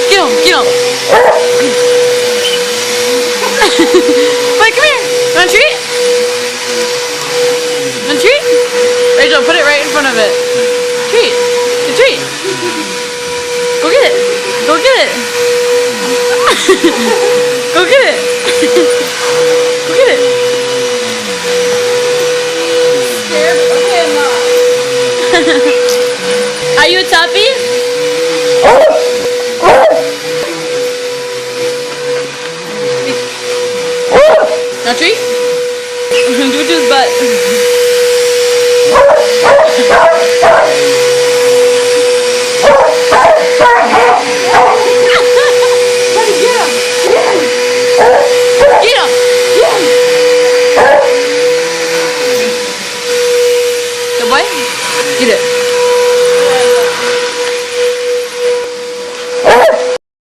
Get him, get him. Wait, come here. Want a treat? Want a treat? Rachel, put it right in front of it. Treat. A treat. Go get it. Go get it. Go get it. Go get it. Scared? Okay, I'm not. Are you a tuppy? No treat? Do it to his butt. Get him! Good boy? Get it.